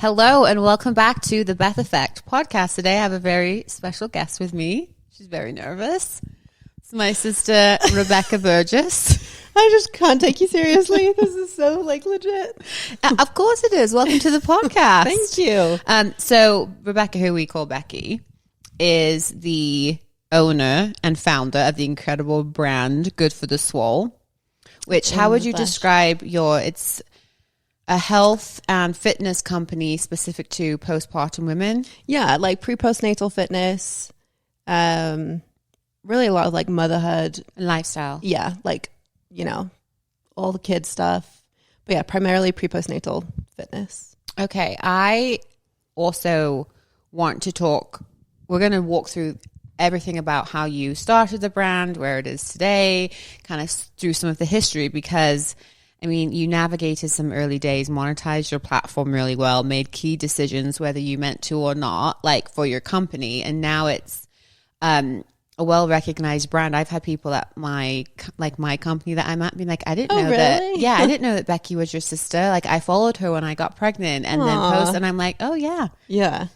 Hello and welcome back to the Beth Effect podcast. Today I have a very special guest with me. She's very nervous. It's my sister, Rebecca Burgess. I just can't take you seriously. This is so legit. Of course it is. Welcome to the podcast. Thank you. So Rebecca, who we call Becky, is the owner and founder of the incredible brand Good for the Swoll, which how would you describe it's a health and fitness company specific to postpartum women? Yeah, like postnatal fitness, really a lot of like motherhood. And lifestyle. Yeah, all the kids stuff. But yeah, primarily postnatal fitness. Okay, I also want to talk, we're going to walk through everything about how you started the brand, where it is today, kind of through some of the history, because I mean, you navigated some early days, monetized your platform really well, made key decisions whether you meant to or not, like for your company. And now it's a well-recognized brand. I've had people at my company that I'm at being like, I didn't know that. Yeah, I didn't know that Becky was your sister. Like I followed her when I got pregnant and then post, and I'm like, oh yeah. Yeah.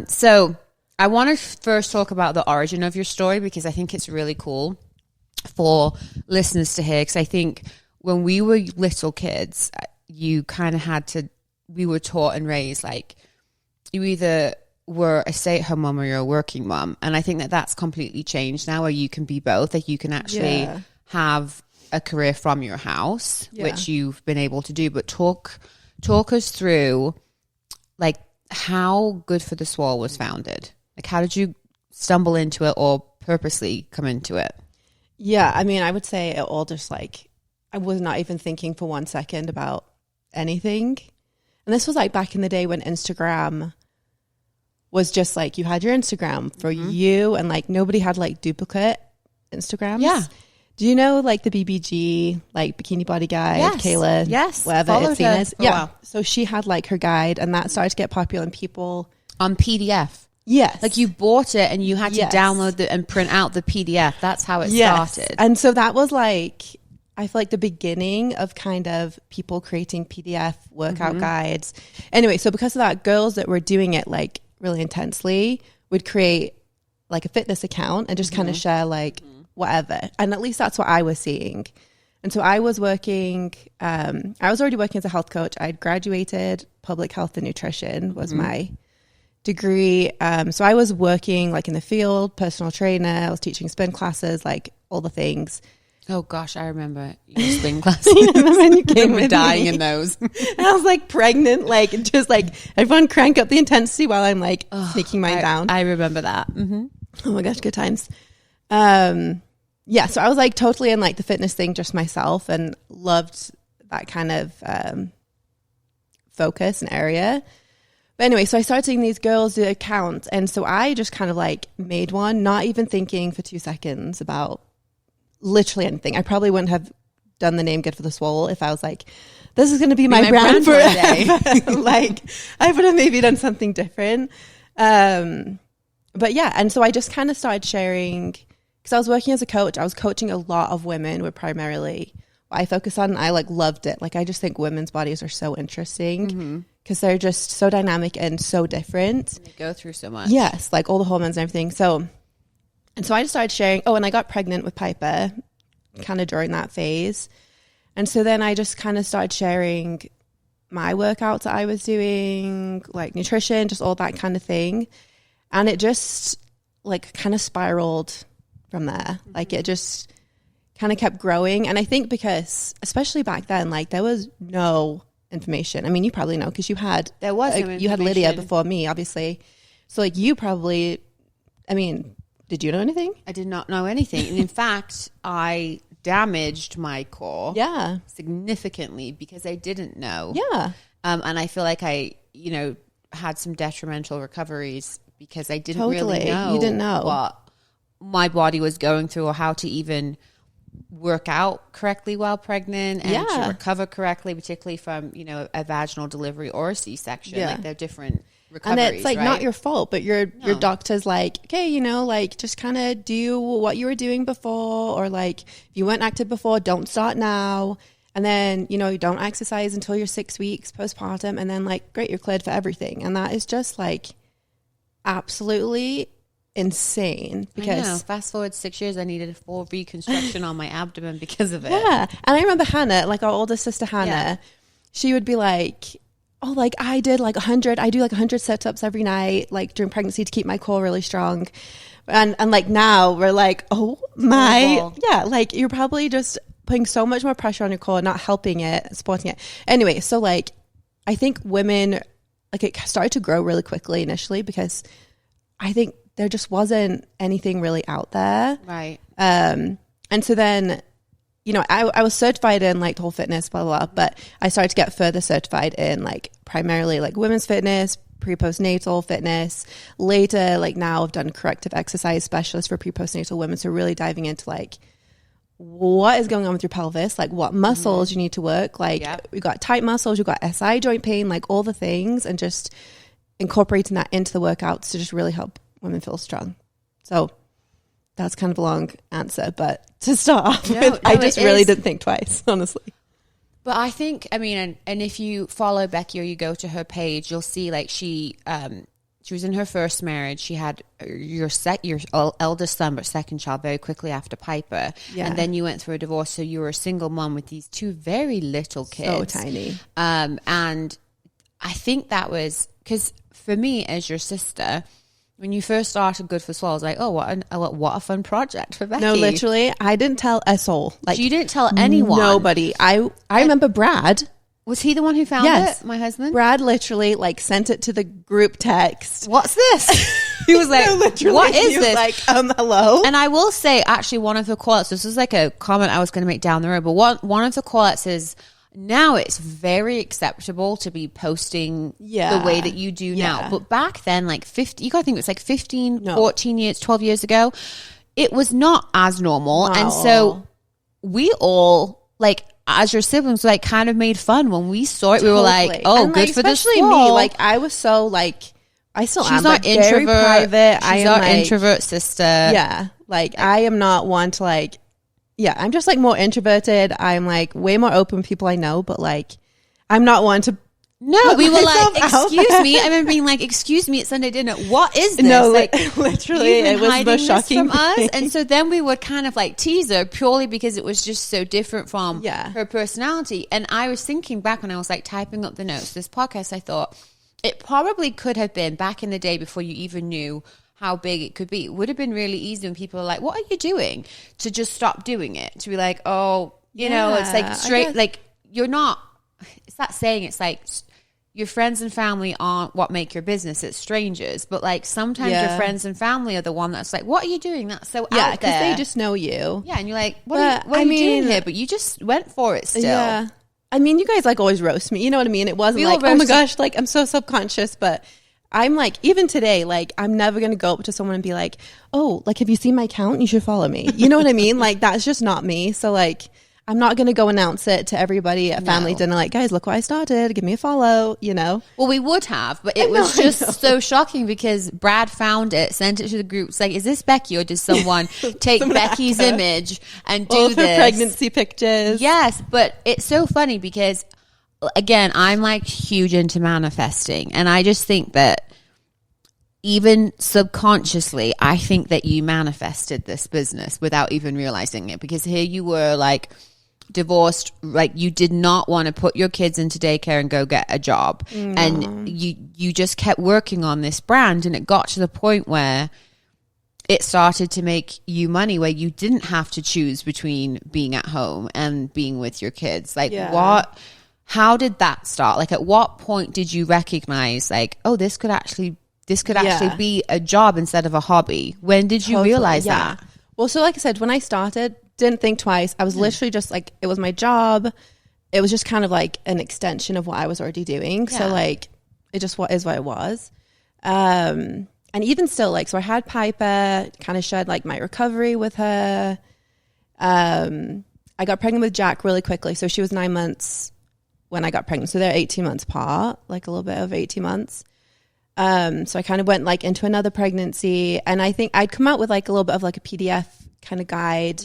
So I want to first talk about the origin of your story because I think it's really cool for listeners to hear, because I think when we were little kids, you kind of we were taught and raised like you either were a stay-at-home mom or you're a working mom. And I think that that's completely changed now, where you can be both. Like you can actually have a career from your house, which you've been able to do. But talk us through like how Good for the Swoll was founded. Like how did you stumble into it or purposely come into it? Yeah, I mean, I would say it all just like, I was not even thinking for 1 second about anything. And this was like back in the day when Instagram was just like, you had your Instagram for you and like nobody had like duplicate Instagrams. Yeah. Do you know like the BBG, like Bikini Body Guide, Kayla? Yes. Whatever. Yeah. So she had like her guide and that started to get popular and people. On PDF. Yes. Like you bought it and you had to download and print out the PDF. That's how it started. And so that was like, I feel like the beginning of kind of people creating PDF workout guides. Anyway, so because of that, girls that were doing it like really intensely would create like a fitness account and just kind of share like whatever. And at least that's what I was seeing. And so I was working, I was already working as a health coach. I'd graduated public health and nutrition was my degree. So I was working like in the field, personal trainer, I was teaching spin classes, like all the things. Oh gosh, I remember your spin classes. I remember when you came with dying me. in those. And I was like pregnant, like just like everyone crank up the intensity while I'm like sneaking mine down. I remember that. Oh my gosh, good times. Yeah, so I was like totally in like the fitness thing just myself and loved that kind of focus and area. But anyway, so I started seeing these girls do accounts. And so I just kind of like made one, not even thinking for 2 seconds about literally anything. I probably wouldn't have done the name Good for the Swoll if I was like, this is going to be my brand for a day. Like I would have maybe done something different. But yeah, and so I just kind of started sharing, because I was working as a coach. I was coaching a lot of women were primarily what I focus on. And I like loved it. Like I just think women's bodies are so interesting because they're just so dynamic and so different. They go through so much. Yes, like all the hormones and everything. So I just started sharing. Oh, and I got pregnant with Piper kind of during that phase. And so then I just kind of started sharing my workouts that I was doing, like nutrition, just all that kind of thing. And it just like kind of spiraled from there. Like it just kind of kept growing. And I think because, especially back then, like there was no information. I mean, you probably know because you had you had Lydia before me, obviously. So like you probably, I mean, did you know anything? I did not know anything. And in fact, I damaged my core significantly because I didn't know. Yeah. And I feel like I, had some detrimental recoveries because I didn't really know. You didn't know what my body was going through or how to even work out correctly while pregnant and to recover correctly, particularly from, a vaginal delivery or a C-section. Yeah. Like they're different recoveries, and it's like not your fault, but your doctor's like, okay, like just kind of do what you were doing before, or like if you weren't active before, don't start now. And then, you know, you don't exercise until you're 6 weeks postpartum. And then like, great, you're cleared for everything. And that is just like absolutely insane because I know. Fast forward 6 years, I needed a full reconstruction on my abdomen because of it. Yeah. And I remember Hannah, like our older sister Hannah, she would be like, oh, like I do like 100 sit-ups every night, like during pregnancy to keep my core really strong. And like now we're like, oh my, yeah, like you're probably just putting so much more pressure on your core, not helping it, supporting it. Anyway, so like I think women, like it started to grow really quickly initially because I think there just wasn't anything really out there. Right. And so then, you know, I was certified in like whole fitness, blah, blah, blah, but I started to get further certified in like primarily like women's fitness, pre-postnatal fitness. Later, like now I've done corrective exercise specialist for pre-postnatal women. So really diving into like what is going on with your pelvis, like what muscles you need to work. Like we've got tight muscles, we've got SI joint pain, like all the things, and just incorporating that into the workouts to just really help women feel strong. So that's kind of a long answer, but to start off with, I just really didn't think twice, honestly. But I think, I mean, and if you follow Becky or you go to her page, you'll see like she was in her first marriage. She had your eldest son, but second child very quickly after Piper. Yeah. And then you went through a divorce. So you were a single mom with these two very little kids. So tiny. And I think that was, because for me as your sister, when you first started Good for Swoll, I was like, oh, what a fun project for Becky. No, literally, I didn't tell a soul. Like, you didn't tell anyone? Nobody. I remember Brad. Was he the one who found it, my husband? Brad literally like sent it to the group text. What's this? He was like, no, what is this? Like, hello? And I will say, actually, one of the quotes, this is like a comment I was going to make down the road, but one of the quotes is, now it's very acceptable to be posting the way that you do now. But back then, like 50, you got to think it was like 15, 14 years, 12 years ago, it was not as normal. No. And so we all, like, as your siblings, like, kind of made fun when we saw it. We were like, oh, and, good like, for this especially me. Like, I was so, like, I still am, not like, very private. She's our like, introvert sister. Yeah. Like, I am not one to, like, I'm just like more introverted. I'm like way more open with people I know, but like I'm not one to. No, we were like, excuse me. I remember being like, excuse me, it's Sunday dinner. What is this? No, like literally, it was the most shocking from us. And so then we would kind of like tease her purely because it was just so different from her personality. And I was thinking back when I was like typing up the notes, this podcast, I thought it probably could have been back in the day before you even knew how big it could be. It would have been really easy when people are like, what are you doing? To just stop doing it. To be like, oh, you know, it's like straight, like you're not, it's that saying, it's like your friends and family aren't what make your business, it's strangers. But like sometimes your friends and family are the one that's like, what are you doing? That's so out there. Because they just know you. Yeah, and you're like, what are you doing here? But you just went for it still. Yeah. I mean, you guys like always roast me. You know what I mean? It wasn't like, oh my gosh, like I'm so subconscious, but I'm like, even today, like, I'm never going to go up to someone and be like, oh, like, have you seen my account? You should follow me. You know what I mean? Like, that's just not me. So, like, I'm not going to go announce it to everybody at family dinner, like, guys, look what I started. Give me a follow, you know? Well, we would have, but it was just so shocking because Brad found it, sent it to the group. It's like, is this Becky or does someone take Becky's image and do this? All her pregnancy pictures. Yes, but it's so funny because again, I'm like huge into manifesting, and I just think that even subconsciously, I think that you manifested this business without even realizing it, because here you were like divorced, like you did not want to put your kids into daycare and go get a job. And you just kept working on this brand, and it got to the point where it started to make you money, where you didn't have to choose between being at home and being with your kids. Like how did that start? Like at what point did you recognize like, oh, this could actually be a job instead of a hobby? When did you realize that? Well, so like I said, when I started, didn't think twice. I was literally just like, it was my job. It was just kind of like an extension of what I was already doing. So like, it just is what it was. And even still, like, so I had Piper, kind of shared like my recovery with her. I got pregnant with Jack really quickly. So she was 9 months when I got pregnant. So they're 18 months apart, like a little bit over 18 months. So I kind of went like into another pregnancy, and I think I'd come out with like a little bit of like a PDF kind of guide.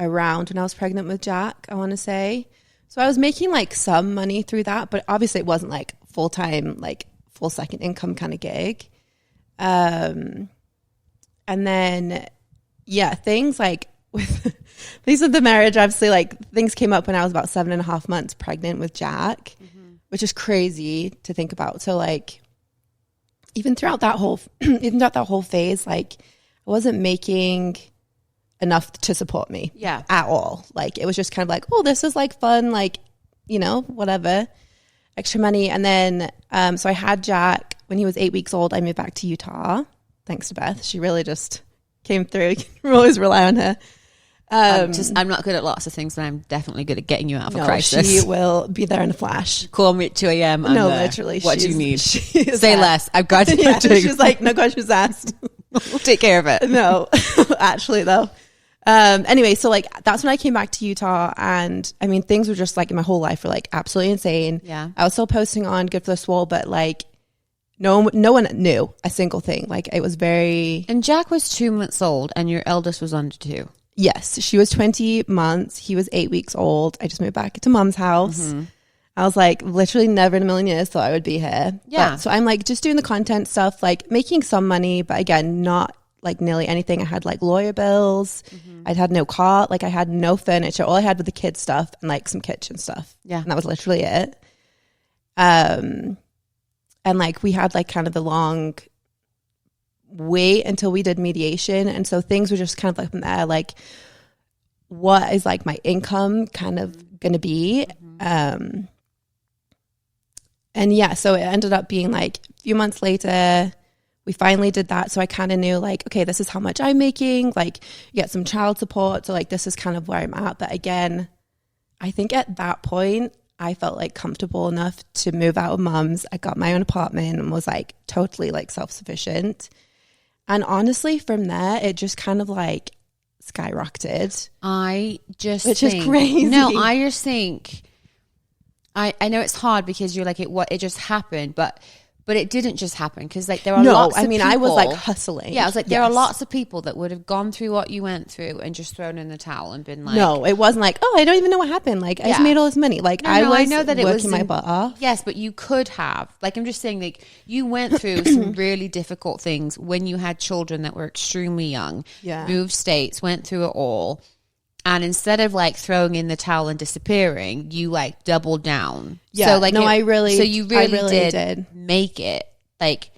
around when I was pregnant with Jack, I want to say. So I was making like some money through that, but obviously it wasn't like full-time, like full second income kind of gig. And then, yeah, things like with things with the marriage, obviously like things came up when I was about 7.5 months pregnant with Jack, which is crazy to think about. So like even throughout that whole phase, like I wasn't making enough to support me at all. Like it was just kind of like, oh, this is like fun, like, you know, whatever, extra money. And then so I had Jack when he was 8 weeks old. I moved back to Utah thanks to Beth. She really just came through. You can always rely on her. I'm not good at lots of things, and I'm definitely good at getting you out of a crisis. She will be there in a flash. Call me at 2 a.m. No, literally. What do you need? Say less. I've got to do. She's like, no questions asked. We'll take care of it. No, actually though. Anyway, so like that's when I came back to Utah, and I mean things were just like in my whole life were like absolutely insane. Yeah, I was still posting on Good for the Swoll, but like no one knew a single thing. Like it was very. And Jack was 2 months old, and your eldest was under 2. Yes, she was 20 months. He was 8 weeks old. I just moved back to mom's house. I was like, literally never in a million years thought I would be here. Yeah. But, so I'm like just doing the content stuff, like making some money, but again, not like nearly anything. I had like lawyer bills. I'd had no car. Like I had no furniture. All I had was the kids stuff and like some kitchen stuff. Yeah. And that was literally it. And like we had like kind of the long wait until we did mediation. And so things were just kind of like from there, like what is like my income kind of going to be? And yeah, so it ended up being like a few months later, we finally did that. So I kind of knew like, okay, this is how much I'm making. Like you get some child support. So like, this is kind of where I'm at. But again, I think at that point, I felt like comfortable enough to move out of mum's. I got my own apartment and was like totally like self-sufficient. And honestly, from there, it just kind of like skyrocketed. Which is crazy. No, I just think, I know it's hard because you're like, it just happened, but it didn't just happen because like there are lots of people. I was like hustling. Yeah, I was like, there are lots of people that would have gone through what you went through and just thrown in the towel and been like, no, it wasn't like, oh, I don't even know what happened. Like I just made all this money. Like I know that it was working my butt off. Yes, but you could have. Like I'm just saying, like you went through some really difficult things when you had children that were extremely young. Yeah, moved states, went through it all. And instead of like throwing in the towel and disappearing, you like doubled down. Yeah. So like, no, you really did make it. Like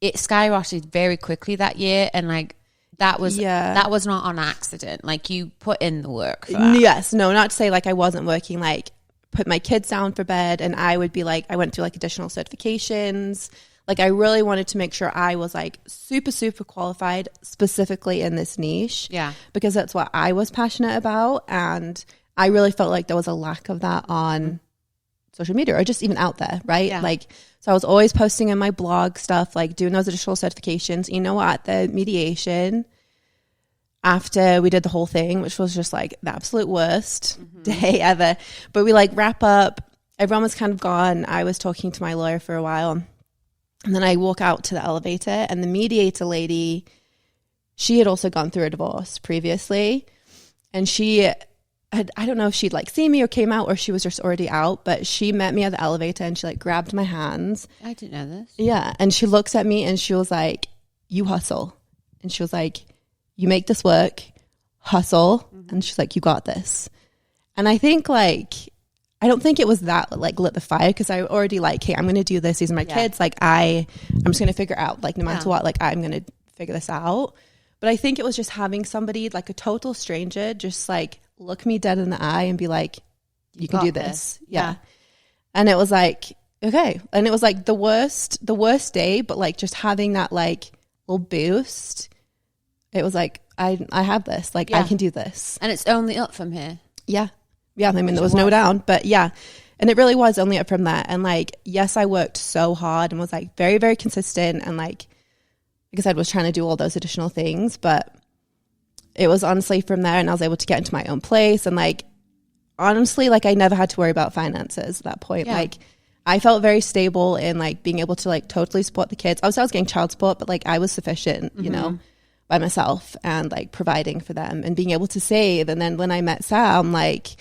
it skyrocketed very quickly that year. And like, that was not on accident. Like you put in the work for that. Yes. No, not to say like I wasn't working, like put my kids down for bed and I would be like, I went through like additional certifications. Like I really wanted to make sure I was like super, super qualified specifically in this niche. Yeah. Because that's what I was passionate about. And I really felt like there was a lack of that on social media or just even out there, right? Yeah. Like, so I was always posting in my blog stuff, like doing those additional certifications. You know what? At the mediation, after we did the whole thing, which was just like the absolute worst day ever, but we like wrap up, everyone was kind of gone. I was talking to my lawyer for a while. And then I walk out to the elevator and the mediator lady, she had also gone through a divorce previously. And she had, I don't know if she'd like seen me or came out or she was just already out, but she met me at the elevator and she like grabbed my hands. I didn't know this. Yeah. And she looks at me and she was like, you hustle. And she was like, you make this work, hustle. And she's like, you got this. And I think like, I don't think it was that like lit the fire because I already like, hey, I'm going to do this. These are my kids. Like I'm just going to figure it out. Like no matter what, like I'm going to figure this out. But I think it was just having somebody like a total stranger just like look me dead in the eye and be like, you can do this. Yeah. And it was like, okay. And it was like the worst day, but like just having that like little boost, it was like, I have this. Like I can do this. And it's only up from here. Yeah. Yeah, I mean, there was no down, but yeah. And it really was only up from that. And like, yes, I worked so hard and was like very, very consistent. And like I said, was trying to do all those additional things, but it was honestly from there. And I was able to get into my own place. And like, honestly, like I never had to worry about finances at that point. Yeah. Like I felt very stable in like being able to like totally support the kids. I was getting child support, but like I was sufficient, you know, by myself and like providing for them and being able to save. And then when I met Sam, like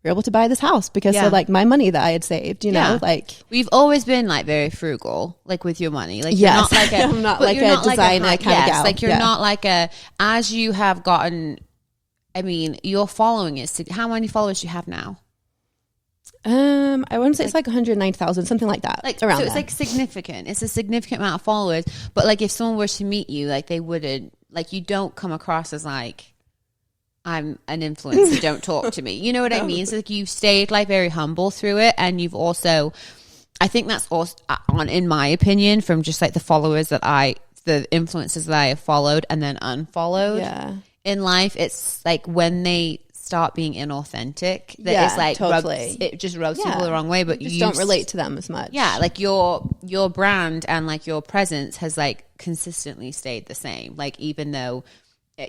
we're able to buy this house because of like my money that I had saved, you know, like we've always been like very frugal, like with your money. Like you're not like a, I'm not like a designer kind of gal. Like you're not like a, as you have gotten, I mean, your following is, how many followers do you have now? I want to say it's like 190,000, something like that. Like around so, it's there. like significant. It's a significant amount of followers. But like, if someone were to meet you, like they wouldn't, like you don't come across as like, I'm an influencer, don't talk to me. You know what I mean? So like you've stayed like very humble through it, and you've also, I think that's also in my opinion, from just like the followers that the influencers that I have followed and then unfollowed in life. It's like when they start being inauthentic, that it's like totally. it just rubs people the wrong way. But you just don't relate to them as much. Yeah, like your brand and like your presence has like consistently stayed the same. Like even though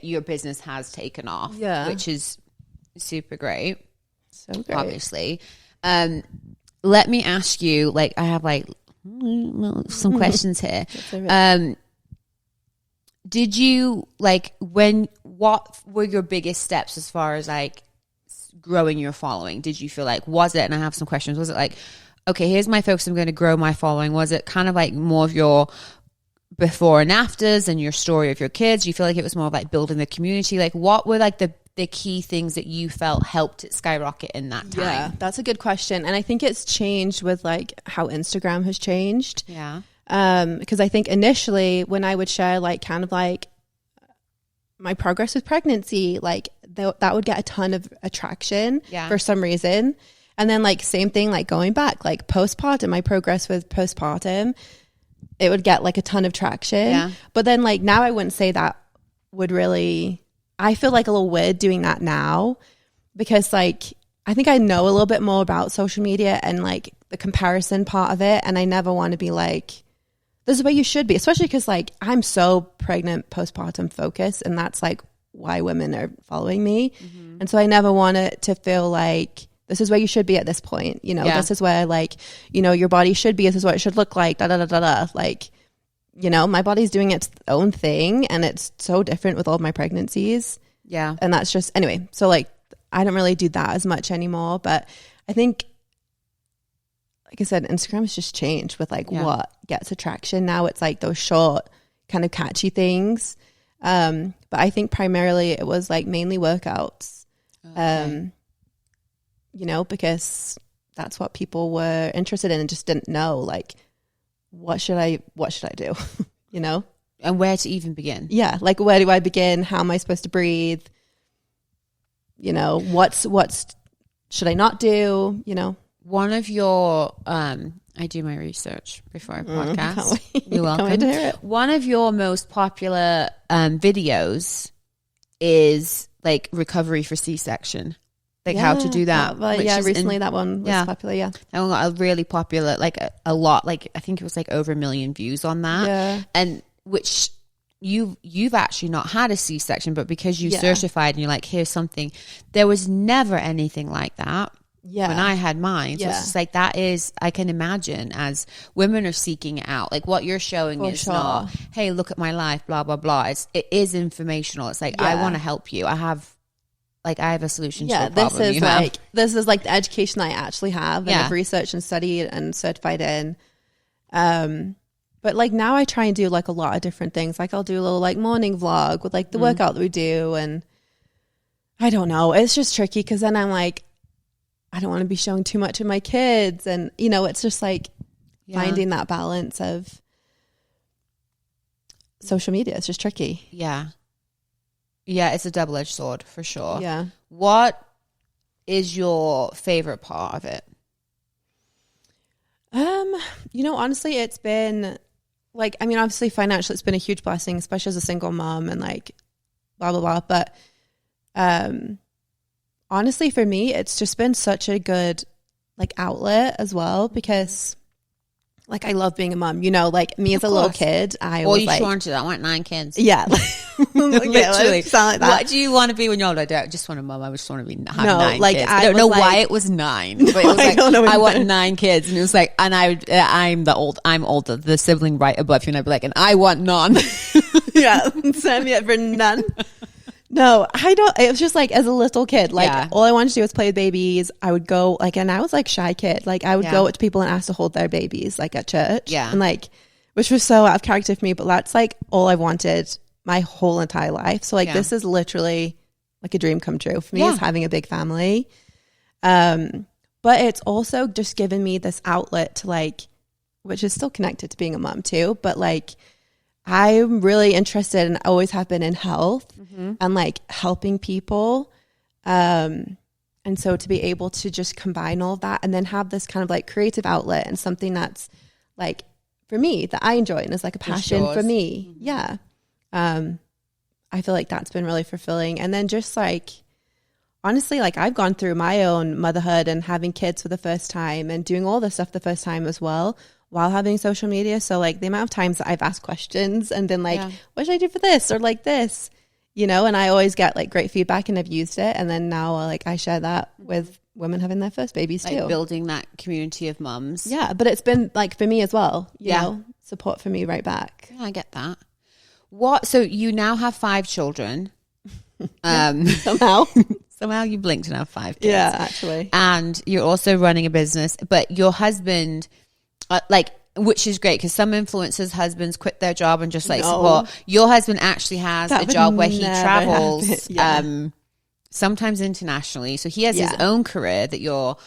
your business has taken off, which is super great. So great, obviously. Let me ask you, like I have like some questions here. Did you like what were your biggest steps as far as like growing your following? Did you feel like, was it, and I have some questions, was it like, okay, here's my focus, I'm going to grow my following? Was it kind of like more of your before and afters and your story of your kids? Do you feel like it was more of like building the community? Like what were like the key things that you felt helped it skyrocket in that time? Yeah, that's a good question. And I think it's changed with like how Instagram has changed. Yeah. Because I think initially when I would share like kind of like my progress with pregnancy, like that would get a ton of attraction for some reason. And then like same thing, like going back, like postpartum, my progress with postpartum, it would get like a ton of traction. Yeah. But then like now I wouldn't say that would really, I feel like a little weird doing that now because like I think I know a little bit more about social media and like the comparison part of it. And I never want to be like, this is where you should be, especially because like I'm so pregnant postpartum focused, and that's like why women are following me. Mm-hmm. And so I never want it to feel like this is where you should be at this point. You know, this is where like, you know, your body should be, this is what it should look like, da da da da da. Like, you know, my body's doing its own thing, and it's so different with all my pregnancies. Yeah. And that's just, anyway, so like I don't really do that as much anymore, but I think, like I said, Instagram has just changed with like what gets attraction. Now it's like those short kind of catchy things. But I think primarily it was like mainly workouts, you know, because that's what people were interested in and just didn't know like, what should I do? You know? And where to even begin. Yeah. Like where do I begin? How am I supposed to breathe? You know, what's should I not do? You know? One of your, I do my research before I podcast. You're welcome. Can't wait to hear it. One of your most popular videos is like recovery for C-section, like how to do that. Recently that one was popular. Yeah, that one got a really popular, like a lot. Like I think it was like over 1 million views on that. Yeah, and which you've actually not had a C-section, but because you certified and you're like, here's something. There was never anything like that. Yeah. When I had mine. So it's just like, that is, I can imagine as women are seeking it out, like what you're showing is not, hey, look at my life, blah, blah, blah. It is informational. It's like, I want to help you. I have a solution to a problem this is like, this is like the education I actually have and I've researched and studied and certified in. But like now I try and do like a lot of different things. Like I'll do a little like morning vlog with like the workout that we do. And I don't know, it's just tricky because then I'm like, I don't want to be showing too much of my kids. And, you know, it's just like finding that balance of social media. It's just tricky. Yeah. Yeah, it's a double-edged sword for sure. Yeah. What is your favorite part of it? You know, honestly, it's been like, I mean, obviously financially it's been a huge blessing, especially as a single mom and like blah, blah, blah. But, honestly, for me, it's just been such a good like outlet as well because like I love being a mom, you know, like me as a little kid, I was like, wanted that. I want 9 kids. Yeah. Literally. Sound like that. What do you want to be when you're older? I don't just want a mom. I just want to have 9 like, kids. I don't know why it was 9, but it was like, I want 9 kids. And it was like, and I'm older, the sibling right above you. And I'd be like, and I want none. Yeah, sign me up for none. No, I don't. It was just like as a little kid, like all I wanted to do was play with babies. I would go like, and I was like shy kid. Like I would go up to people and ask to hold their babies, like at church. Yeah, and like, which was so out of character for me. But that's like all I wanted my whole entire life. So like this is literally like a dream come true for me is having a big family. But it's also just given me this outlet to like, which is still connected to being a mom too, but like I'm really interested and always have been in health and like helping people. And so to be able to just combine all of that and then have this kind of like creative outlet and something that's like for me that I enjoy and is like a passion for me. Mm-hmm. Yeah. I feel like that's been really fulfilling. And then just like, honestly, like I've gone through my own motherhood and having kids for the first time and doing all this stuff the first time as well while having social media. So like the amount of times that I've asked questions and been like, what should I do for this or like this, you know, and I always get like great feedback and I've used it. And then now like I share that with women having their first babies like too. Building that community of mums. Yeah. But it's been like for me as well, you know, support for me right back. Yeah, I get that. So you now have 5 children. Somehow you blinked and have 5 kids. Yeah, actually. And you're also running a business, but your husband, which is great because some influencers' husbands quit their job and just support. Your husband actually has a job where he travels, sometimes internationally. So he has his own career that you're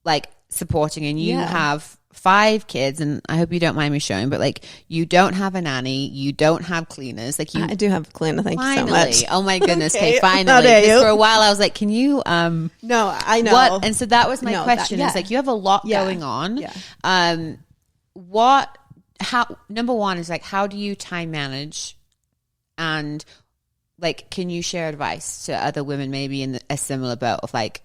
like supporting, and you have 5 kids, and I hope you don't mind me showing, but like you don't have a nanny, you don't have cleaners. Like you, I do have a cleaner. Thank you so much. Oh my goodness! Okay, finally. For a while, I was like, "Can you?" No, I know. What? And so that was my question. Is like you have a lot going on. Yeah. How? Number one is like, how do you time manage? And like, can you share advice to other women maybe in a similar boat of like,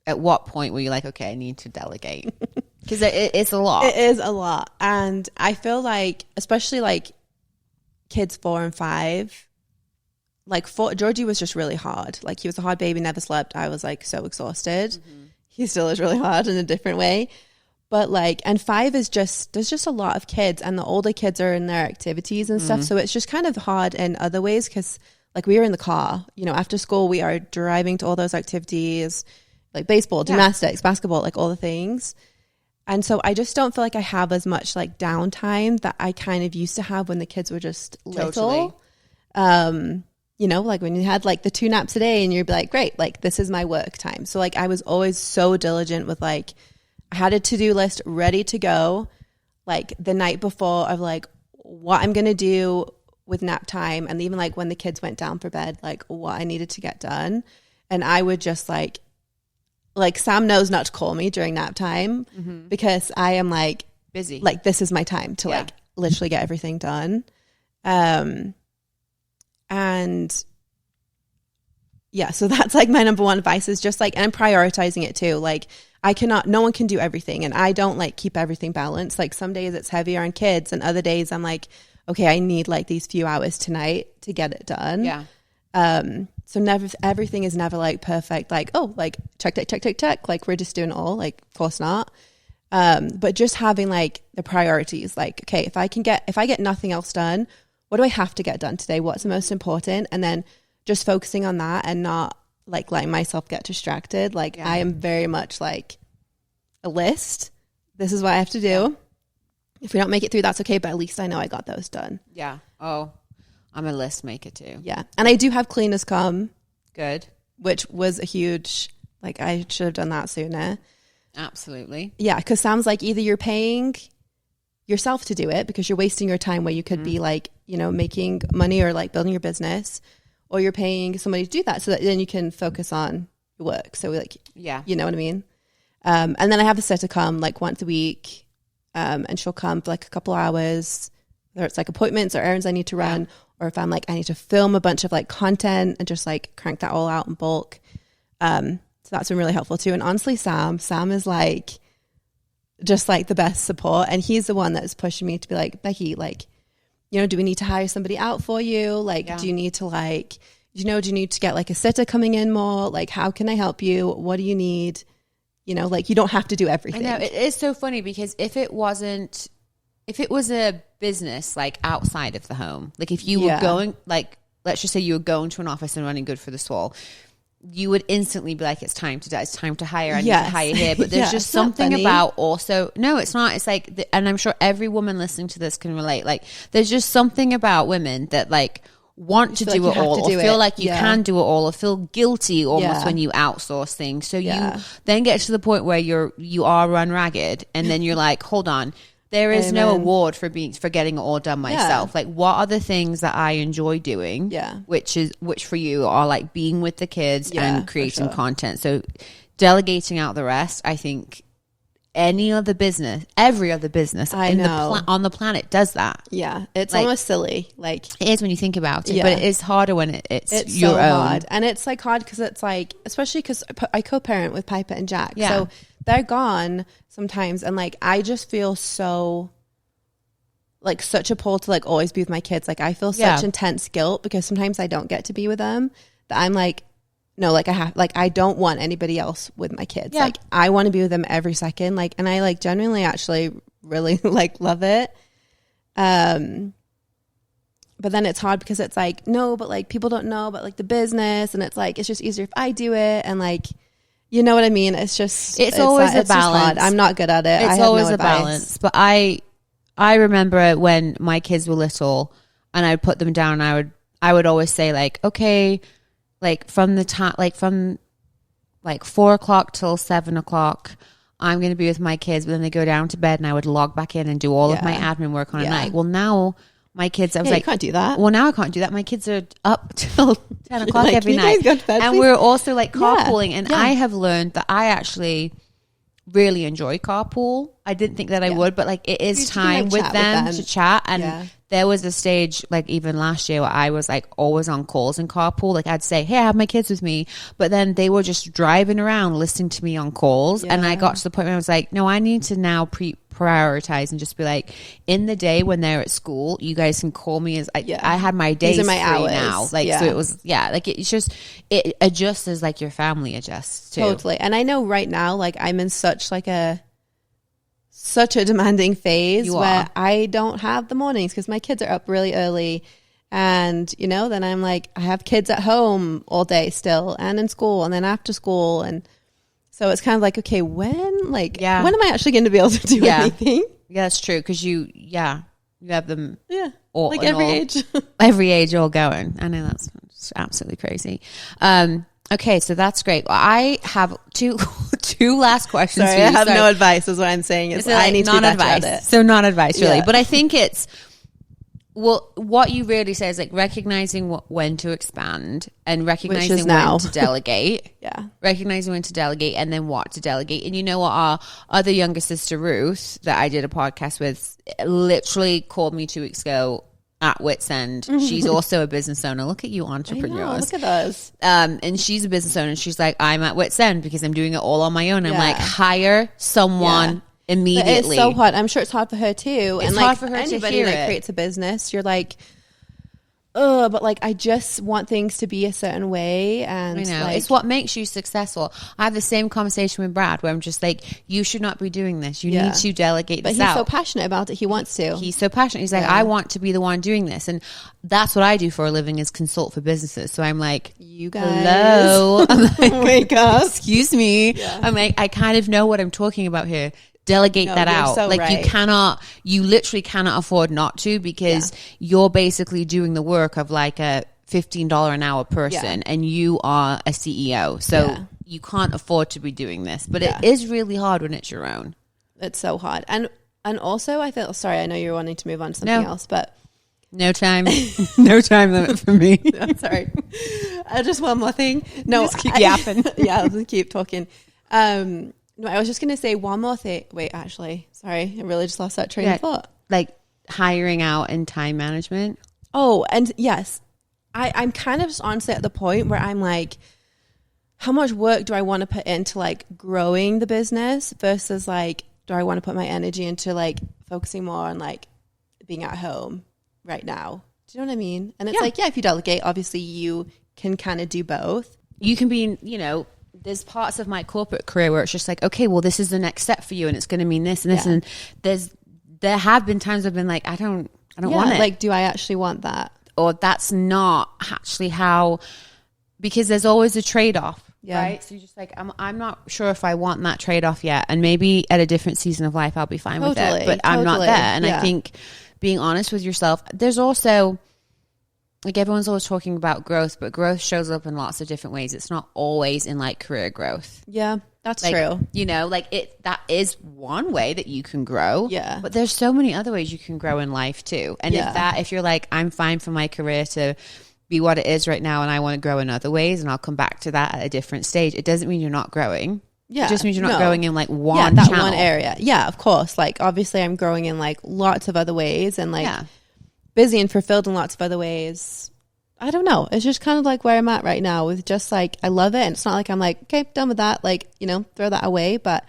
at what point were you like, okay, I need to delegate? Because it's a lot. It is a lot. And I feel like, especially like kids 4 and 5, like Georgie was just really hard. Like he was a hard baby, never slept. I was like so exhausted. Mm-hmm. He still is really hard in a different way. But like, and 5 is just, there's just a lot of kids and the older kids are in their activities and stuff. So it's just kind of hard in other ways because like we were in the car, you know, after school, we are driving to all those activities, like baseball, gymnastics, basketball, like all the things. And so I just don't feel like I have as much like downtime that I kind of used to have when the kids were just little. You know, like when you had like the 2 naps a day and you'd be like, great, like this is my work time. So like I was always so diligent with like, I had a to-do list ready to go like the night before of like what I'm going to do with nap time. And even like when the kids went down for bed, like what I needed to get done. And I would just like Sam knows not to call me during nap time because I am like busy. Like this is my time to like literally get everything done. And yeah, so that's like my number one advice is just like, and I'm prioritizing it too. Like no one can do everything and I don't like keep everything balanced. Like some days it's heavier on kids and other days I'm like, okay, I need like these few hours tonight to get it done. Yeah. So everything is never like perfect. Like, oh, like check. Like we're just doing it all. Like, of course not. But just having like the priorities. Like, okay, if I get nothing else done, what do I have to get done today? What's the most important? And then just focusing on that and not like letting myself get distracted. Like I am very much like a list. This is what I have to do. Yeah. If we don't make it through, that's okay. But at least I know I got those done. Yeah. Oh, I'm a list maker too. Yeah. And I do have cleaners come. Good. Which was a huge, like I should have done that sooner. Absolutely. Yeah. Because Sam's like either you're paying yourself to do it because you're wasting your time where you could be like, you know, making money or like building your business, or you're paying somebody to do that so that then you can focus on your work. So like, you know what I mean? And then I have a sitter come like once a week and she'll come for like a couple hours. Whether it's like appointments or errands I need to run, or if I'm like, I need to film a bunch of like content and just like crank that all out in bulk. So that's been really helpful too. And honestly, Sam is like, just like the best support. And he's the one that's pushing me to be like, Becky, like, you know, do we need to hire somebody out for you? Like, do you need to like, do you need to get like a sitter coming in more? Like, how can I help you? What do you need? You know, like you don't have to do everything. I know, it is so funny because if if it was a business like outside of the home, like if you were going, like, let's just say you were going to an office and running good for the Swoll, you would instantly be like, it's time to hire. I need to hire here. But there's just something about also, no, it's not. It's like, and I'm sure every woman listening to this can relate. Like, there's just something about women that like want to do it all, or feel like you can do it all, or feel guilty almost when you outsource things. So you then get to the point where you are run ragged, and then you're like, hold on. There is no award for getting it all done myself. Like, what are the things that I enjoy doing? Yeah. Which for you are like being with the kids and creating content. So delegating out the rest, I think every other business on the planet does that. Yeah. It's like, almost silly. Like, it is when you think about it, but it is harder when it's your so own. Hard. And it's like hard because it's like, especially because I co-parent with Piper and Jack. Yeah. So they're gone sometimes, and like I just feel so like such a pull to like always be with my kids. Like I feel such intense guilt because sometimes I don't get to be with them, that I'm like, no, like I don't want anybody else with my kids. Like I want to be with them every second. Like, and I like genuinely actually really like love it. But then it's hard because it's like, no, but like people don't know about like the business, and it's like, it's just easier if I do it. And like, you know what I mean? It's always a balance. I'm not good at it. It's always a balance. But I remember when my kids were little and I would put them down, I would always say like, okay, like from the time, like from like 4 o'clock till 7 o'clock, I'm going to be with my kids, but then they go down to bed, and I would log back in and do all of my admin work on a night. Well, now my kids, I was like, you can't do that. Well, now I can't do that. My kids are up till 10 o'clock like, every night. And we're also like carpooling. And I have learned that I actually really enjoy carpool. I didn't think that I would, but like it is time with them to chat. And there was a stage like even last year where I was like always on calls in carpool. Like I'd say, hey, I have my kids with me, but then they were just driving around listening to me on calls. And I got to the point where I was like, no, I need to now prioritize and just be like, in the day when they're at school, you guys can call me as I had my days free now. Like so it was like it's just it adjusts as like your family adjusts too. Totally. And I know right now like I'm in such a demanding phase where I don't have the mornings because my kids are up really early, and you know, then I'm like, I have kids at home all day still and in school and then after school, and so it's kind of like, okay, when am I actually going to be able to do anything? Yeah, that's true, because you have them all, like every age all going. I know that's absolutely crazy. Okay, so that's great. I have two last questions. Sorry, I have no advice is what I'm saying. Is I need to be better at it. So not advice really, but I think it's, well, what you really say is like recognizing when to expand and recognizing when to delegate. Recognizing when to delegate and then what to delegate. And you know what, our other younger sister, Ruth, that I did a podcast with, literally called me 2 weeks ago at wit's end. She's also a business owner. Look at you entrepreneurs. I know, look at us. And she's a business owner, and she's like, I'm at wit's end because I'm doing it all on my own. I'm like, hire someone immediately. It's so hard. I'm sure it's hard for her too. It's and hard for her anybody to hear that creates a business, you're like, oh, but like I just want things to be a certain way. And I know. Like, it's what makes you successful. I have the same conversation with Brad where I'm just like, you should not be doing this. You need to delegate this out. But he's so passionate about it. He wants to. He's so passionate. He's like, I want to be the one doing this. And that's what I do for a living, is consult for businesses. So I'm like, you guys. Hello. I'm like, wake up. Excuse me. Yeah. I'm like, I kind of know what I'm talking about here. Delegate that out. So like you literally cannot afford not to, because you're basically doing the work of like a $15 an hour person and you are a CEO. So you can't afford to be doing this, but it is really hard when it's your own. It's so hard. And also I feel, sorry, I know you're wanting to move on to something else, but no time limit for me. I'm sorry. Just one more thing. No, just keep yapping. I'll just keep talking. No, I was just going to say one more thing. Wait, actually, sorry. I really just lost that train of thought. Like hiring out and time management. Oh, and yes, I'm kind of just honestly at the point where I'm like, how much work do I want to put into like growing the business versus like, do I want to put my energy into like focusing more on like being at home right now? Do you know what I mean? And it's like, if you delegate, obviously you can kind of do both. You can be, there's parts of my corporate career where it's just like, okay, well, this is the next step for you, and it's going to mean this and this, and there's there have been times I've been like, I don't want it. Like, do I actually want that? Or that's not actually how, because there's always a trade-off, right? So you're just like, I'm not sure if I want that trade-off yet. And maybe at a different season of life, I'll be fine with it. But I'm not there. And I think being honest with yourself, there's also, like, everyone's always talking about growth, but growth shows up in lots of different ways. It's not always in like career growth. Yeah, that's like, true. You know, like that is one way that you can grow. Yeah. But there's so many other ways you can grow in life too. And if you're like, I'm fine for my career to be what it is right now and I want to grow in other ways and I'll come back to that at a different stage, it doesn't mean you're not growing. Yeah. It just means you're not growing in like one area. Yeah, of course. Like, obviously I'm growing in like lots of other ways and like busy and fulfilled in lots of other ways. I don't know. It's just kind of like where I'm at right now with just like, I love it. And it's not like I'm like, okay, done with that. Like, you know, throw that away. But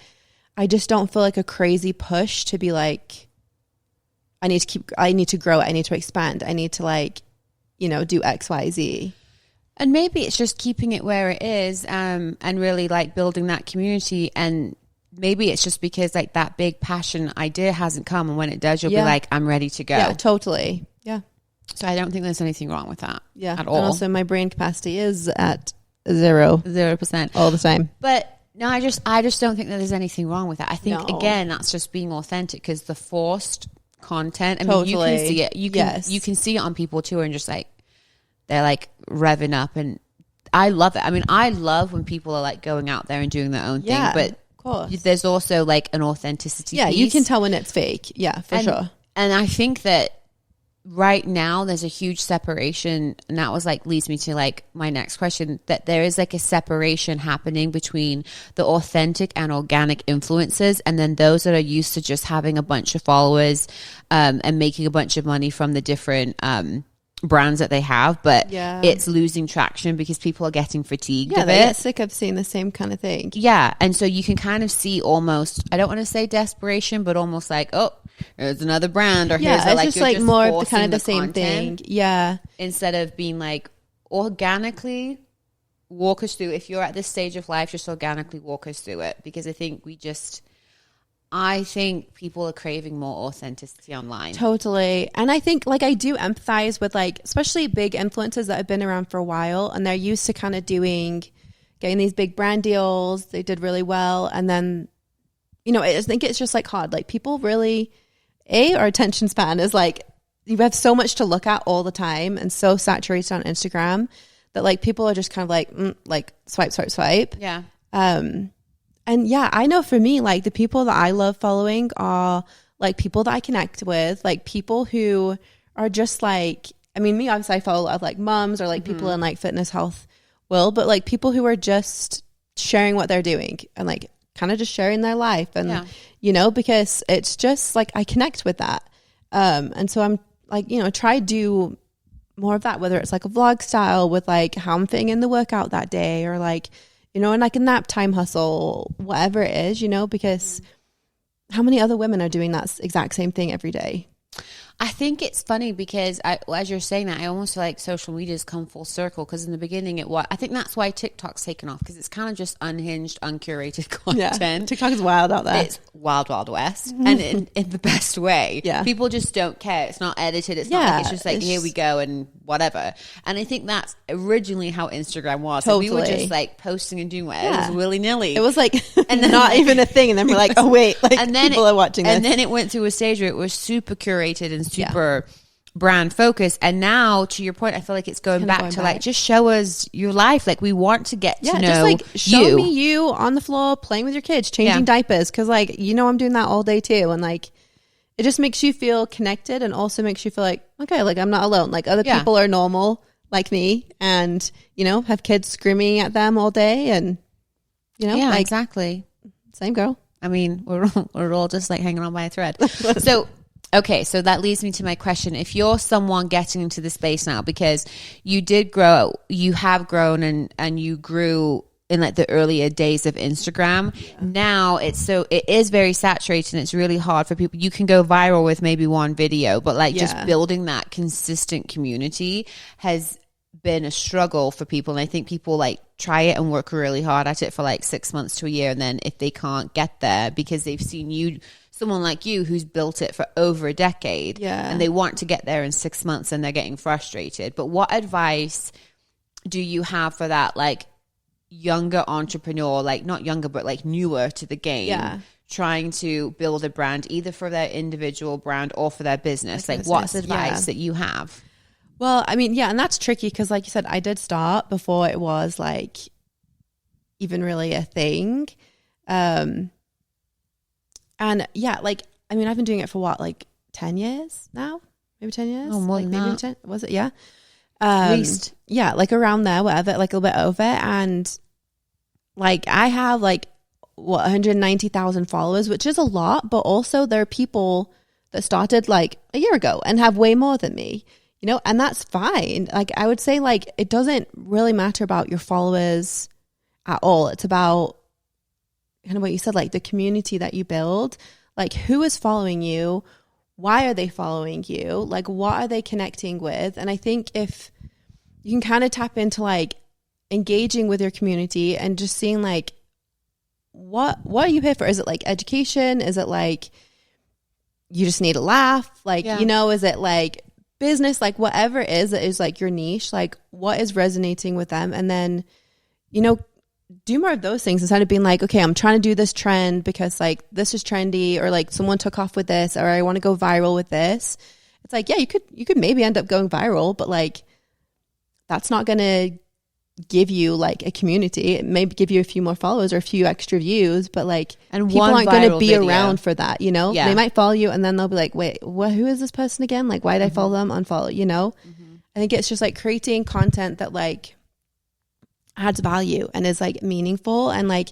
I just don't feel like a crazy push to be like, I need to grow it. I need to expand. I need to like, you know, do X, Y, Z. And maybe it's just keeping it where it is and really like building that community. And maybe it's just because like that big passion idea hasn't come. And when it does, you'll be like, I'm ready to go. Yeah, totally. Yeah. So I don't think there's anything wrong with that. Yeah. At all. And also my brain capacity is at 0% all the time. But no, I just don't think that there's anything wrong with that. I think again, that's just being authentic because the forced content, I mean, you can see it. You can see it on people too and just like, they're like revving up and I love it. I mean, I love when people are like going out there and doing their own thing, but of course. There's also like an authenticity piece. You can tell when it's fake. Yeah, for sure. And I think that right now there's a huge separation, and that was like leads me to like my next question, that there is like a separation happening between the authentic and organic influencers and then those that are used to just having a bunch of followers and making a bunch of money from the different brands that they have, but it's losing traction because people are getting fatigued of it. They get sick of seeing the same kind of thing. Yeah. And so you can kind of see almost, I don't want to say desperation, but almost like, oh, there's another brand, or here's a, like, it's just like more of the kind of the same thing. Yeah. Instead of being like organically walk us through, if you're at this stage of life, just organically walk us through it. Because I think I think people are craving more authenticity online. Totally. And I think like I do empathize with like, especially big influencers that have been around for a while and they're used to kind of getting these big brand deals. They did really well. And then, you know, I think it's just like hard. Like people really, our attention span is like, you have so much to look at all the time and so saturated on Instagram that like people are just kind of like swipe. Yeah. And yeah, I know for me, like the people that I love following are like people that I connect with, like people who are just like, I mean, me, obviously I follow a lot of like moms or like people in like fitness health world, but like people who are just sharing what they're doing and like kind of just sharing their life and, you know, because it's just like, I connect with that. And so I'm like, you know, try to do more of that, whether it's like a vlog style with like how I'm fitting in the workout that day or like, you know, and like a nap time hustle, whatever it is, you know, because how many other women are doing that exact same thing every day? I think it's funny because as you're saying that, I almost feel like social media has come full circle because in the beginning I think that's why TikTok's taken off because it's kind of just unhinged, uncurated content. Yeah. TikTok is wild out there. It's wild, wild west. And in the best way. Yeah. People just don't care. It's not edited. It's not like it's just like, here we go and whatever. And I think that's originally how Instagram was. Totally. So we were just like posting and doing whatever. It was willy-nilly. It was like and then not even a thing. And then we're like, oh wait, like and then people are watching this. And then it went through a stage where it was super curated and super brand focused. And now to your point, I feel like it's going back to like, just show us your life. Like we want to get to know just like show me you on the floor playing with your kids, changing diapers. Cause like, you know, I'm doing that all day too. And like, it just makes you feel connected and also makes you feel like, okay, like I'm not alone. Like other people are normal like me and, you know, have kids screaming at them all day and, you know, like, exactly. Same girl. I mean, we're all just like hanging on by a thread. So, okay, so that leads me to my question. If you're someone getting into the space now, because you did grow, you have grown and you grew in like the earlier days of Instagram. Now it is very saturated and it's really hard for people. You can go viral with maybe one video, but like just building that consistent community has been a struggle for people. And I think people like try it and work really hard at it for like 6 months to a year. And then if they can't get there because they've seen you someone like you who's built it for over a decade and they want to get there in 6 months and they're getting frustrated. But what advice do you have for that, like, younger entrepreneur, like not younger, but like newer to the game, trying to build a brand either for their individual brand or for their business? Like, what's advice that you have? Well, I mean, and that's tricky because, like you said, I did start before it was like even really a thing. And like, I mean, I've been doing it for what, like 10 years now? Maybe 10 years? Oh, more like than maybe that. 10, was it? Yeah. At least. Yeah, like around there, whatever, like a little bit over. And like, I have like, 190,000 followers, which is a lot, but also there are people that started like a year ago and have way more than me, you know, and that's fine. Like, I would say, like, it doesn't really matter about your followers at all. It's about kind of what you said, like the community that you build, like who is following you, why are they following you, like what are they connecting with. And I think if you can kind of tap into like engaging with your community and just seeing like what are you here for? Is it like education? Is it like you just need a laugh? Like, you know, is it like business? Like whatever it is that is like your niche, like what is resonating with them? And then, you know, do more of those things instead of being like, okay, I'm trying to do this trend because like this is trendy, or like someone took off with this, or I want to go viral with this. It's like, yeah, you could maybe end up going viral, but like that's not going to give you like a community. It may give you a few more followers or a few extra views, but like, and people aren't going to be around for that, you know. They might follow you and then they'll be like, wait, who is this person again? Like, why did I follow them? Unfollow, you know. I think it's just like creating content that like adds value and is like meaningful, and like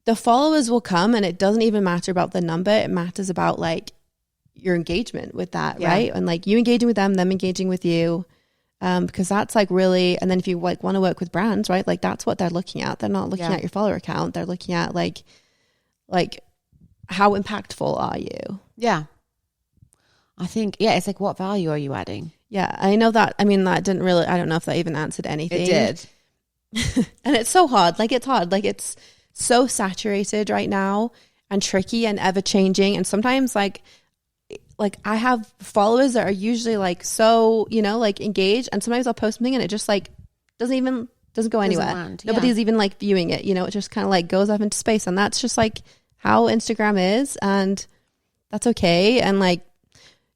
the followers will come, and it doesn't even matter about the number. It matters about like your engagement with that, right? And like you engaging with them engaging with you, because that's like really. And then if you like want to work with brands, right, like that's what they're looking at. They're not looking at your follower count. They're looking at like how impactful are you? I think it's like, what value are you adding? I know that. I mean, that didn't really, I don't know if that even answered anything. It did. And it's so hard. Like, it's hard. Like, it's so saturated right now and tricky and ever changing. And sometimes like I have followers that are usually like, so, you know, like engaged. And sometimes I'll post something and it just like doesn't go anywhere. Nobody's even like viewing it. You know, it just kind of like goes up into space. And that's just like how Instagram is. And that's okay. And like,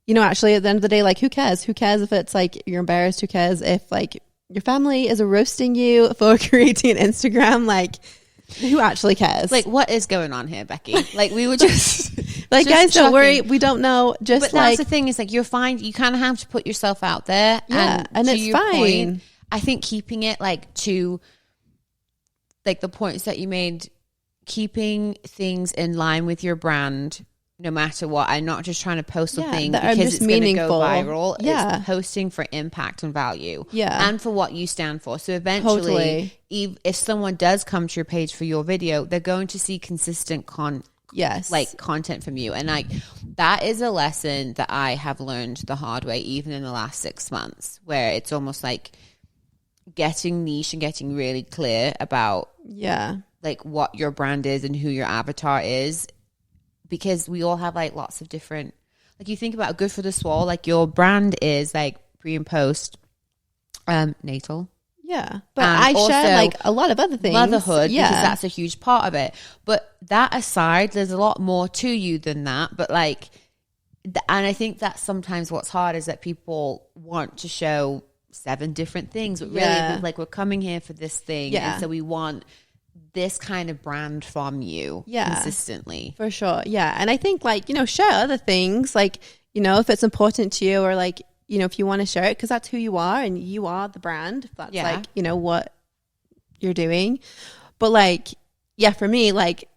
you know, actually at the end of the day, like, who cares? Who cares if it's like you're embarrassed? Who cares if like your family is roasting you for creating an Instagram? Like, who actually cares? Like, what is going on here, Becky? Like, we were just like, guys, don't worry, we don't know. Just but like, that's the thing, is like, you're fine. You kind of have to put yourself out there, and it's fine. Point, I think keeping it like to like the points that you made, keeping things in line with your brand, no matter what, and not just trying to post something because it's going to go viral. It's posting for impact and value, and for what you stand for. So eventually, if someone does come to your page for your video, they're going to see consistent content from you. And like, that is a lesson that I have learned the hard way, even in the last 6 months, where it's almost like getting niche and getting really clear about like what your brand is and who your avatar is. Because we all have like lots of different, like, you think about Good for the Swoll, like your brand is like pre and post natal. But I share like a lot of other things. Motherhood, because that's a huge part of it. But that aside, there's a lot more to you than that. But like, and I think that's sometimes what's hard, is that people want to show 7 different things. But really, like, we're coming here for this thing. And so we want this kind of brand from you consistently. For sure. And I think like, you know, share other things, like, you know, if it's important to you, or like, you know, if you want to share it because that's who you are and you are the brand, that's like, you know, what you're doing. But like, for me, like,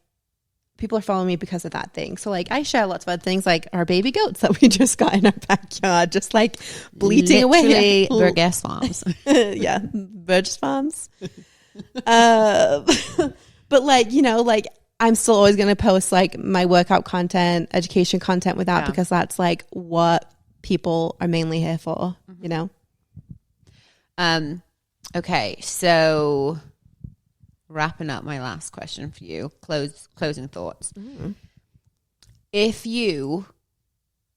people are following me because of that thing. So like, I share lots of other things, like our baby goats that we just got in our backyard, just like bleating away. Burgess Farms. Burgess Farms. But like, you know, like, I'm still always going to post like my workout content, education content with that, because that's like what people are mainly here for, you know? Okay. So wrapping up, my last question for you, closing thoughts. if you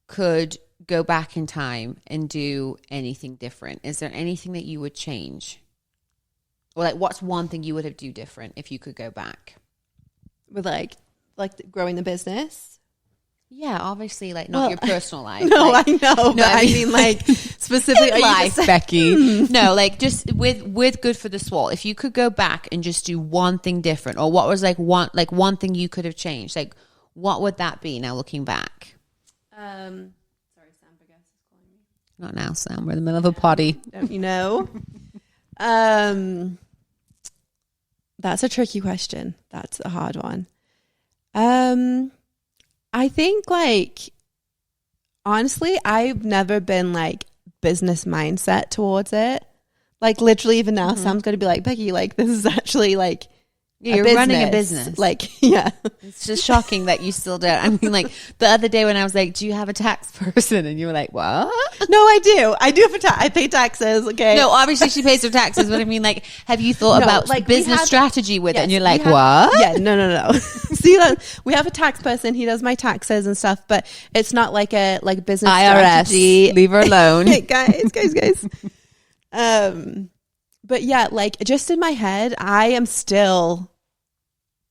could go back in time and do anything different, is there anything that you would change? Or like, what's one thing you would have do different if you could go back? With like growing the business? Yeah, obviously, like not your personal life. No, like, I know. No, I mean like specifically life, Becky. No, like just with Good for the Swoll. If you could go back and just do one thing different, or what was like one thing you could have changed, like what would that be now looking back? Sorry, Sam Burgess is calling me. Not now, Sam. We're in the middle of a potty. Don't you know? That's a tricky question. That's a hard one. I think like honestly, I've never been like business mindset towards it. Like literally even now, Sam's going to be like, Becky, like this is actually like you're running a business. Like, yeah. It's just shocking that you still don't. I mean, like the other day when I was like, do you have a tax person? And you were like, what? No, I do. I do have I pay taxes. Okay. No, obviously she pays her taxes. But I mean, like, have you thought about like business strategy with it? And you're like, what? Yeah, no. See, we have a tax person. He does my taxes and stuff, but it's not like a business IRS. Strategy. Leave her alone. guys. But yeah, like just in my head, I am still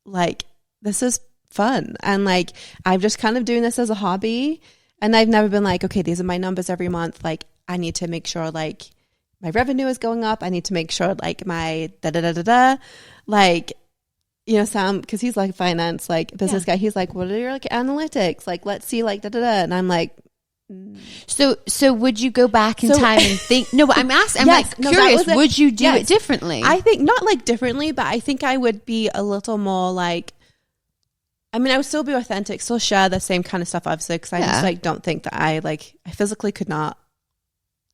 like, this is fun. And like, I'm just kind of doing this as a hobby. And I've never been like, okay, these are my numbers every month. Like, I need to make sure like my revenue is going up. I need to make sure like my like, you know, Sam, because he's like a finance, like business guy. He's like, what are your like analytics? Like, let's see like And I'm like, So would you go back in time and think? No, but I'm asking. I'm yes, like curious. Would you do it differently? I think not like differently, but I think I would be a little more like. I mean, I would still be authentic, still share the same kind of stuff, obviously, because I just like don't think that I physically could not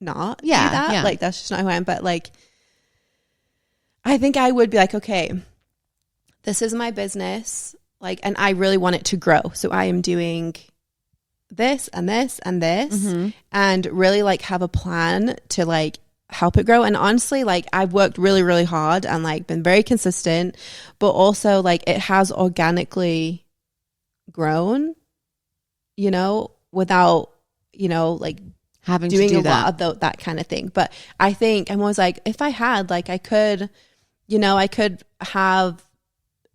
do that. Yeah. Like that's just not who I am. But like, I think I would be like, okay, this is my business, like, and I really want it to grow, so I am doing this and this and this and really like have a plan to like help it grow. And honestly, like I've worked really, really hard and like been very consistent, but also like it has organically grown, you know, without, you know, like having doing to do a lot of that kind of thing. But I think I'm always like, if I had like, I could, you know, I could have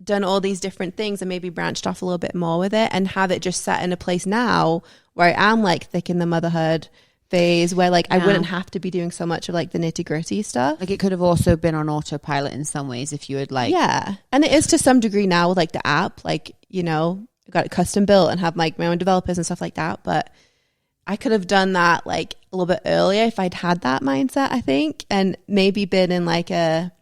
done all these different things and maybe branched off a little bit more with it and have it just set in a place now where I am like thick in the motherhood phase where like I wouldn't have to be doing so much of like the nitty gritty stuff. Like it could have also been on autopilot in some ways if you had like. Yeah. And it is to some degree now with like the app, like, you know, I got it custom built and have like my own developers and stuff like that. But I could have done that like a little bit earlier if I'd had that mindset, I think, and maybe been in like a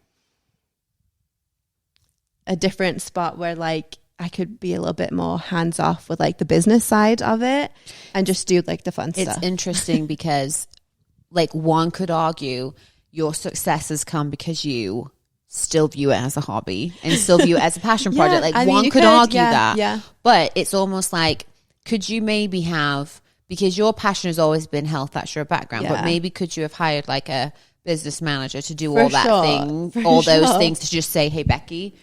different spot where like I could be a little bit more hands off with like the business side of it and just do like the fun stuff. It's interesting because like one could argue your success has come because you still view it as a hobby and still view it as a passion project. Like one could argue that. Yeah. But it's almost like, could you maybe have, because your passion has always been health, that's your background, but maybe could you have hired like a business manager to do all that thing, all those things to just say, hey, Becky,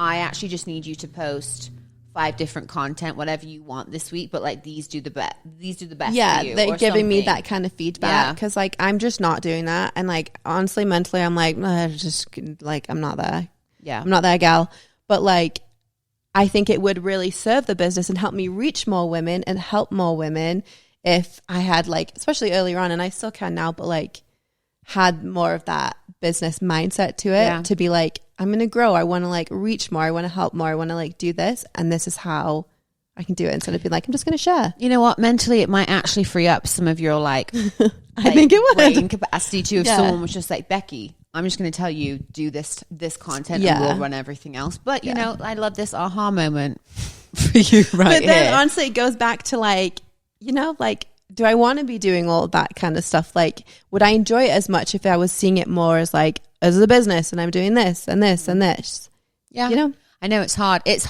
I actually just need you to post 5 different content, whatever you want this week, but like these do the best. These do the best. Yeah, for you, they're giving me that kind of feedback because like I'm just not doing that, and like honestly, mentally, I'm like just like I'm not there. Yeah, I'm not that gal. But like, I think it would really serve the business and help me reach more women and help more women if I had like, especially earlier on, and I still can now, but like had more of that business mindset to it to be like, I'm going to grow. I want to like reach more. I want to help more. I want to like do this. And this is how I can do it instead of being like, I'm just going to share. You know what? Mentally, it might actually free up some of your like, I think it would. Brain capacity too. If someone was just like, Becky, I'm just going to tell you, do this content and we'll run everything else. But you know, I love this aha moment for you right But then honestly, it goes back to like, you know, like, do I want to be doing all of that kind of stuff? Like, would I enjoy it as much if I was seeing it more as like, as a business and I'm doing this and this and this? Yeah. You know? I know it's hard. That's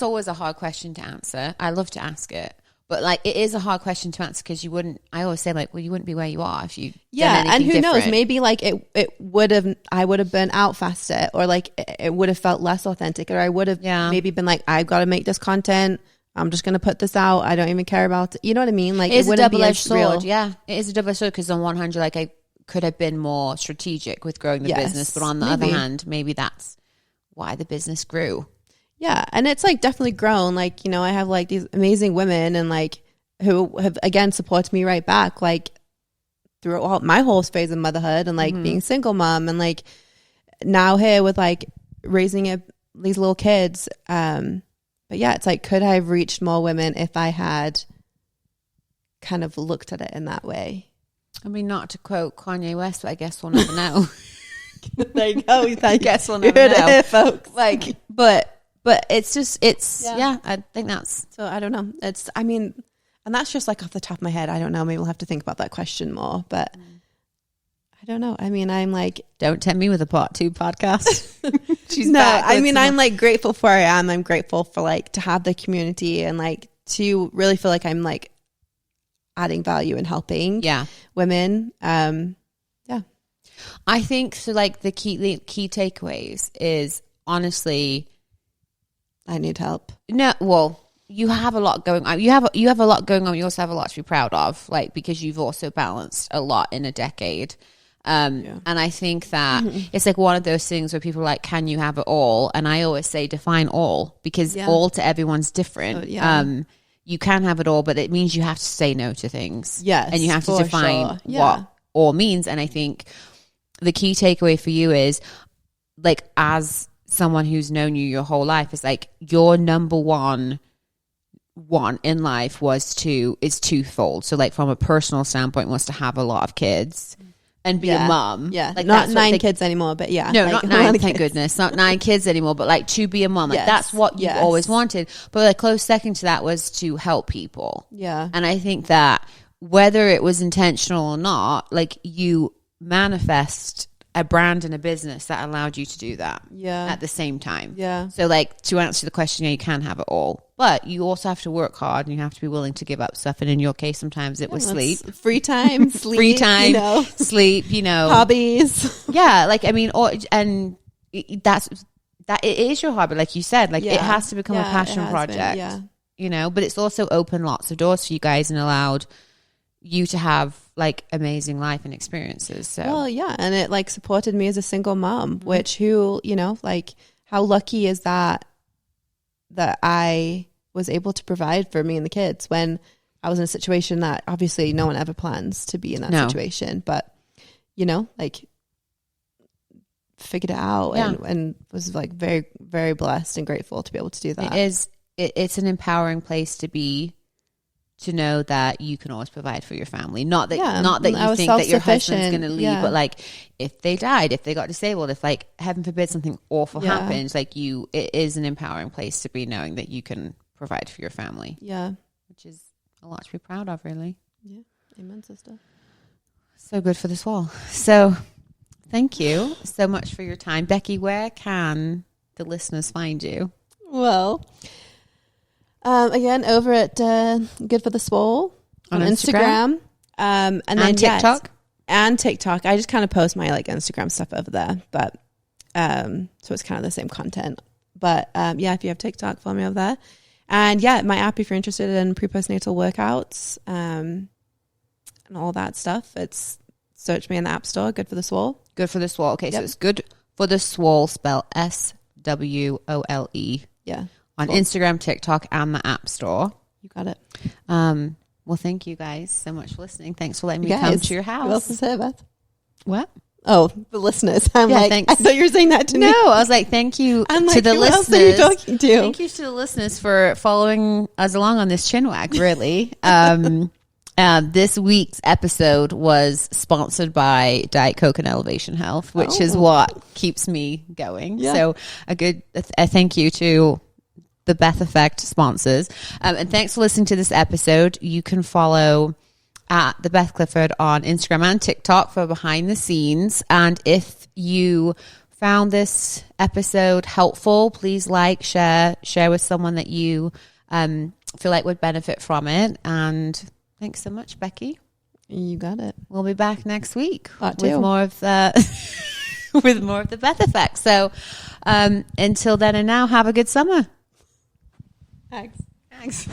always a hard question to answer. I love to ask it. But like, it is a hard question to answer because I always say like, well, you wouldn't be where you are if you done anything and who different. knows, maybe like I would have burned out faster, or like it would have felt less authentic, or I would have maybe been like, I've got to make this content I'm just going to put this out. I don't even care about it. You know what I mean? Like, it's it a wouldn't be double-edged as sword. real. Yeah, it is a double-edged sword because on one hand, you're like, I could have been more strategic with growing the business, but on the other hand, maybe that's why the business grew. Yeah, and it's like definitely grown. Like, you know, I have like these amazing women and like who have again supported me right back, like throughout my whole phase of motherhood and like being single mom and like now here with like raising these little kids. But yeah, it's like, could I have reached more women if I had kind of looked at it in that way? I mean, not to quote Kanye West, but I guess we'll never know. There you go. I guess we'll never know, here, folks. Like, but it's just yeah. I think that's so. I don't know. I mean, and that's just like off the top of my head. I don't know. Maybe we'll have to think about that question more. But I don't know. I mean, I'm like, don't tempt me with a part 2 podcast. She's no. back I mean, I'm like grateful for where I am. I'm grateful for like to have the community and like to really feel like I'm like adding value and helping women. Yeah. I think so. Like the key takeaways is honestly, I need help. No, well, you have a lot going on. You have a lot going on. You also have a lot to be proud of, like because you've also balanced a lot in a decade. And I think that it's like one of those things where people are like, can you have it all? And I always say define all because all to everyone's different. You can have it all, but it means you have to say no to things. Yes, and you have to define what all means. And I think the key takeaway for you is like, as someone who's known you your whole life, is like your number one in life is twofold. So like from a personal standpoint was to have a lot of kids and be a mum. Yeah. Like not 9 kids anymore, but yeah. No, like, not 9, thank goodness. Not 9 kids anymore, but like to be a mum. Like that's what you always wanted. But a close second to that was to help people. Yeah. And I think that whether it was intentional or not, like you manifest a brand and a business that allowed you to do that at the same time. Yeah. So like to answer the question, you can have it all, but you also have to work hard and you have to be willing to give up stuff. And in your case, sometimes it was sleep, free time, sleep, sleep, hobbies. Yeah. Like, I mean, it is your hobby. Like you said, like it has to become a passion project, but it's also opened lots of doors for you guys and allowed you to have like amazing life and experiences. So well, yeah, and it like supported me as a single mom, which like how lucky is that I was able to provide for me and the kids when I was in a situation that obviously no one ever plans to be in that situation, but like figured it out and was like very, very blessed and grateful to be able to do that. It's an empowering place to be, to know that you can always provide for your family. Not that you think that your husband's going to leave, but like if they died, if they got disabled, if like heaven forbid something awful happens, like it is an empowering place to be, knowing that you can provide for your family. Yeah. Which is a lot to be proud of, really. Yeah. Amen, sister. So good for the Swoll. So thank you so much for your time. Becky, where can the listeners find you? Well, again, over at Good for the Swoll on Instagram. And then TikTok. And TikTok. I just kind of post my like Instagram stuff over there. But so it's kind of the same content. But if you have TikTok, follow me over there. And my app, if you're interested in pre-postnatal workouts and all that stuff, it's search me in the App Store, Good for the Swoll. Good for the Swoll. Okay, so it's Good for the Swoll, spelled SWOLE. Yeah. On Instagram, TikTok, and the App Store. You got it. Well, thank you guys so much for listening. Thanks for letting me come to your house. Who else is here, Beth? What? Oh, the listeners. I'm thanks. I thought you were saying that to me. No, I was like, thank you to the who listeners. Else are you talking to? Thank you to the listeners for following us along on this chinwag, really. This week's episode was sponsored by Diet Coke and Elevation Health, which is what keeps me going. Yeah. So a thank you to the Beth Effect sponsors. And thanks for listening to this episode. You can follow at the Beth Clifford on Instagram and TikTok for behind the scenes. And if you found this episode helpful, please share with someone that you feel like would benefit from it. And thanks so much, Becky. You got it. We'll be back next week with more of the with more of the Beth Effect. So until then and now, have a good summer. Thanks. Thanks.